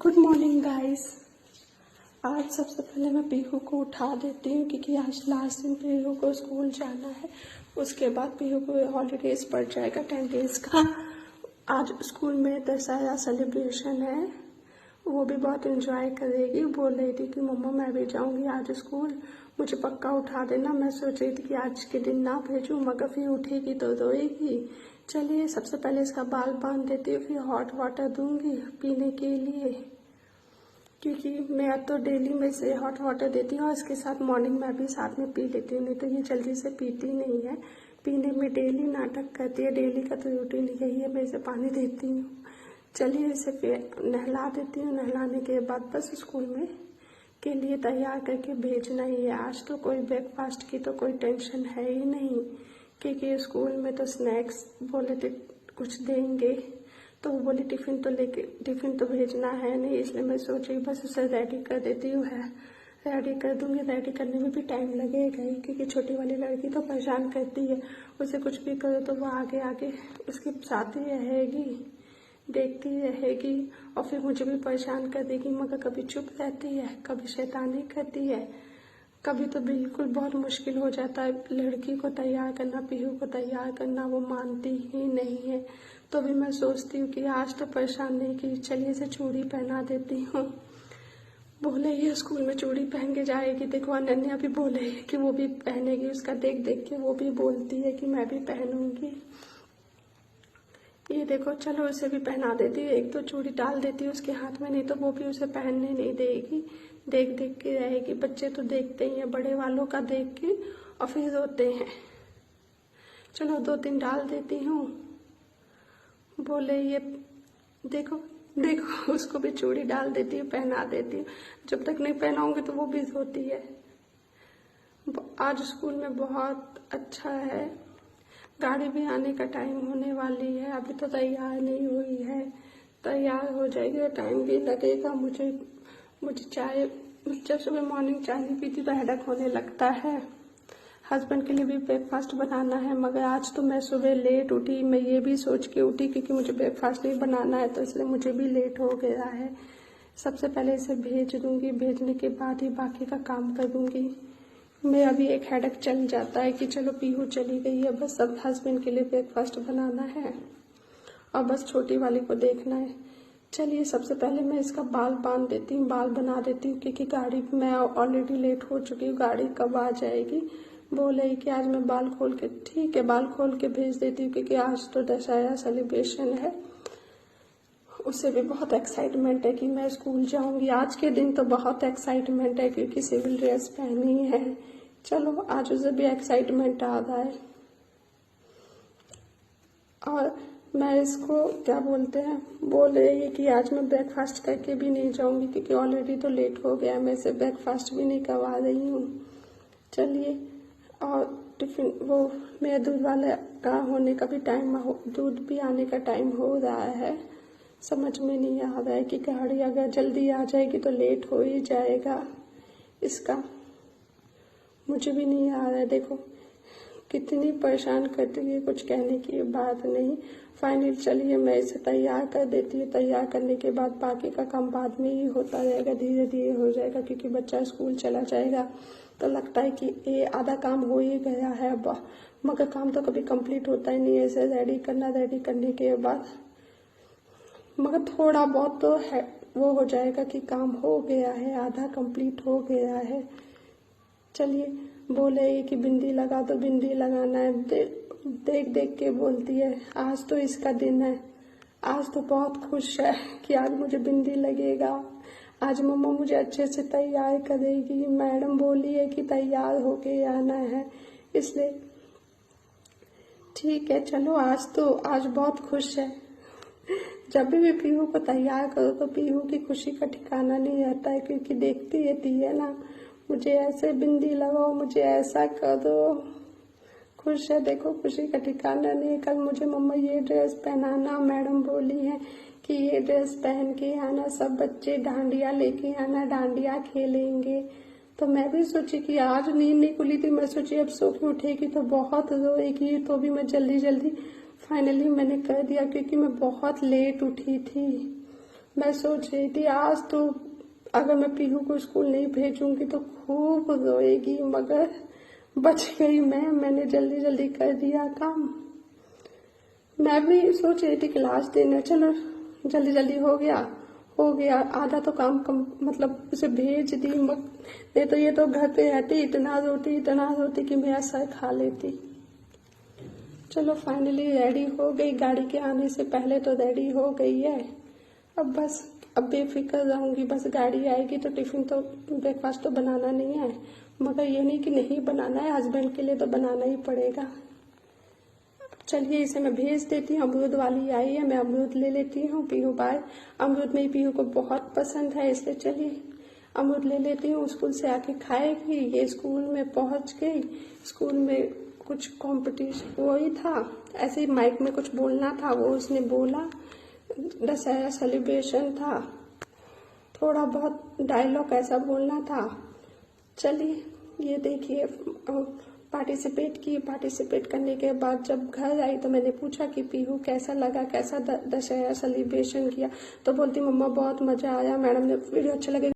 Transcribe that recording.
Good morning guys. आज सबसे पहले मैं पीहू को उठा देती हूँ क्योंकि आज लास्ट दिन पीहू को स्कूल जाना है। उसके बाद पीहू को हॉलीडेज पड़ जाएगा 10 डेज का। आज स्कूल में दशहरा सेलिब्रेशन है, वो भी बहुत एंजॉय करेगी। बोल रही थी कि मम्मा मैं भी जाऊँगी आज स्कूल, मुझे पक्का उठा देना। मैं सोच रही थी कि आज के दिन ना भेजूँ, मगर फिर उठेगी तो रोएगी। चलिए सबसे पहले इसका बाल बांध देती हूँ, फिर हॉट वाटर दूंगी पीने के लिए, क्योंकि मैं तो डेली में से हॉट वाटर देती हूँ और इसके साथ मॉर्निंग में भी साथ में पी लेती हूँ। नहीं तो ये जल्दी से पीती नहीं है, पीने में डेली नाटक करती है। डेली का तो रूटीन यही है, मैं इसे पानी देती हूँ। चलिए इसे फिर नहला देती हूँ। नहलाने के बाद बस स्कूल में के लिए तैयार करके भेजना ही है। आज तो कोई ब्रेकफास्ट की तो कोई टेंशन है ही नहीं, क्योंकि स्कूल में तो स्नैक्स बोले थे कुछ देंगे, तो वो बोली टिफ़िन तो भेजना है नहीं, इसलिए मैं सोच रही बस उसे रेडी कर देती हूँ। है रेडी कर दूंगी। रेडी करने में भी टाइम लगेगा ही, क्योंकि छोटी वाली लड़की तो परेशान करती है। उसे कुछ भी करो तो वो आगे आगे उसके साथ ही रहेगी, देखती रहेगी और फिर मुझे भी परेशान कर देगी। मगर कभी चुप रहती है, कभी शैतानी करती है, कभी तो बिल्कुल बहुत मुश्किल हो जाता है लड़की को तैयार करना, पीहू को तैयार करना। वो मानती ही नहीं है। तो भी मैं सोचती हूँ कि आज तो परेशान नहीं की, चलिए इसे चूड़ी पहना देती हूँ। बोले ये स्कूल में चूड़ी पहन के जाएगी। देखो अनन्या भी बोले कि वो भी पहनेगी, उसका देख देख के वो भी बोलती है कि मैं भी पहनूंगी। ये देखो, चलो उसे भी पहना देती हूँ। एक तो चूड़ी डाल देती हूँ उसके हाथ में, नहीं तो वो भी उसे पहनने नहीं देगी, देख देख के रहेगी। बच्चे तो देखते ही हैं, बड़े वालों का देख के और फिर रोते हैं। चलो 2-3 डाल देती हूँ। बोले ये देखो देखो, उसको भी चूड़ी डाल देती हूँ, पहना देती हूँ। जब तक नहीं पहनाऊंगी तो वो भी रोती है। आज स्कूल में बहुत अच्छा है। गाड़ी भी आने का टाइम होने वाली है, अभी तो तैयार नहीं हुई है, तैयार हो जाएगी, टाइम भी लगेगा। मुझे चाय, जब सुबह मॉर्निंग चाय नहीं पीती तो हेडेक होने लगता है। हस्बैंड के लिए भी ब्रेकफास्ट बनाना है, मगर आज तो मैं सुबह लेट उठी। मैं ये भी सोच के उठी क्योंकि मुझे ब्रेकफास्ट नहीं बनाना है, तो इसलिए मुझे भी लेट हो गया है। सबसे पहले इसे भेज दूंगी, भेजने के बाद ही बाकी का काम कर दूंगी। मेरा भी एक हेडेक चल जाता है कि चलो पीहू चली गई है, बस अब हस्बैंड के लिए ब्रेकफास्ट बनाना है और बस छोटी वाली को देखना है। चलिए सबसे पहले मैं इसका बाल बांध देती हूँ, बाल बना देती हूँ, क्योंकि गाड़ी मैं ऑलरेडी लेट हो चुकी हूँ। गाड़ी कब आ जाएगी। बोले कि आज मैं बाल खोल के, ठीक है बाल खोल के भेज देती हूँ, क्योंकि आज तो दशहरा सेलिब्रेशन है। उसे भी बहुत एक्साइटमेंट है कि मैं स्कूल जाऊंगी। आज के दिन तो बहुत एक्साइटमेंट है क्योंकि सिविल ड्रेस पहनी है। चलो आज उसे भी एक्साइटमेंट आ रहा है। और मैं इसको क्या बोलते हैं, बोल रही है कि आज मैं ब्रेकफास्ट करके भी नहीं जाऊंगी, क्योंकि ऑलरेडी तो लेट हो गया। मैं इसे ब्रेकफास्ट भी नहीं करवा रही हूँ। चलिए, और टिफिन वो मेरे दूध वाले का होने का भी टाइम, दूध भी आने का टाइम हो रहा है। समझ में नहीं आ रहा है कि गाड़ी अगर जल्दी आ जाएगी तो लेट हो ही जाएगा इसका। मुझे भी नहीं आ रहा है। देखो कितनी परेशान करती है, कुछ कहने की बात नहीं। फाइनल चलिए मैं इसे तैयार कर देती हूँ। तैयार करने के बाद बाकी का काम बाद में ही होता रहेगा, धीरे धीरे हो जाएगा, क्योंकि बच्चा स्कूल चला जाएगा तो लगता है कि ये आधा काम हो ही गया है, मगर काम तो कभी कंप्लीट होता ही नहीं है। इसे रेडी करने के बाद मगर थोड़ा बहुत तो है वो हो जाएगा कि काम हो गया है, आधा कंप्लीट हो गया है। चलिए, बोले कि बिंदी लगा तो बिंदी लगाना है, देख देख के बोलती है। आज तो इसका दिन है, आज तो बहुत खुश है कि आज मुझे बिंदी लगेगा, आज मम्मा मुझे अच्छे से तैयार करेगी। मैडम बोली है कि तैयार होके आना है, इसलिए ठीक है। चलो आज बहुत खुश है। जब भी पीहू को तैयार करो तो पीहू की खुशी का ठिकाना नहीं रहता है, क्योंकि देखती रहती है ना, मुझे ऐसे बिंदी लगाओ, मुझे ऐसा कर दो। खुश है, देखो खुशी का ठिकाना नहीं। कल मुझे मम्मा ये ड्रेस पहनाना, मैडम बोली है कि ये ड्रेस पहन के आना, सब बच्चे डांडिया लेके आना, डांडिया खेलेंगे। तो मैं भी सोची कि आज नींद नहीं खुली थी, मैं सोची अब सो के उठेगी तो बहुत रोएगी, तो भी मैं जल्दी फाइनली मैंने कर दिया, क्योंकि मैं बहुत लेट उठी थी। मैं सोच रही थी आज तो अगर मैं पीहू को स्कूल नहीं भेजूंगी तो खूब रोएगी, मगर बच गई मैंने जल्दी जल्दी कर दिया काम। मैं भी सोच रही थी क्लास देना, चलो जल्दी जल्दी हो गया आधा तो काम कम, मतलब उसे भेज दी। नहीं तो ये तो घर पे रहती इतना रोती कि मेरा सर खा लेती। चलो फाइनली रेडी हो गई, गाड़ी के आने से पहले तो रेडी हो गई है। अब बेफिक्र रहूंगी, बस गाड़ी आएगी तो टिफिन तो ब्रेकफास्ट तो बनाना नहीं है, मगर ये नहीं कि नहीं बनाना है, हस्बैंड के लिए तो बनाना ही पड़ेगा। चलिए इसे मैं भेज देती हूँ, अमरूद वाली आई है, मैं अमरूद ले लेती हूँ। पीहू बाय अमरूद में पीहू को बहुत पसंद है, इसलिए चलिए अमरूद ले लेती हूँ। स्कूल से आके खाएगी। ये स्कूल में पहुंच गई, स्कूल में कुछ कंपटीशन वो ही था, ऐसे ही माइक में कुछ बोलना था, वो उसने बोला, दशहरा सेलिब्रेशन था, थोड़ा बहुत डायलॉग ऐसा बोलना था। चलिए ये देखिए पार्टिसिपेट करने के बाद जब घर आई तो मैंने पूछा कि पीहू कैसा लगा, कैसा दशहरा सेलिब्रेशन किया, तो बोलती मम्मा बहुत मजा आया, मैडम ने वीडियो अच्छा लगे।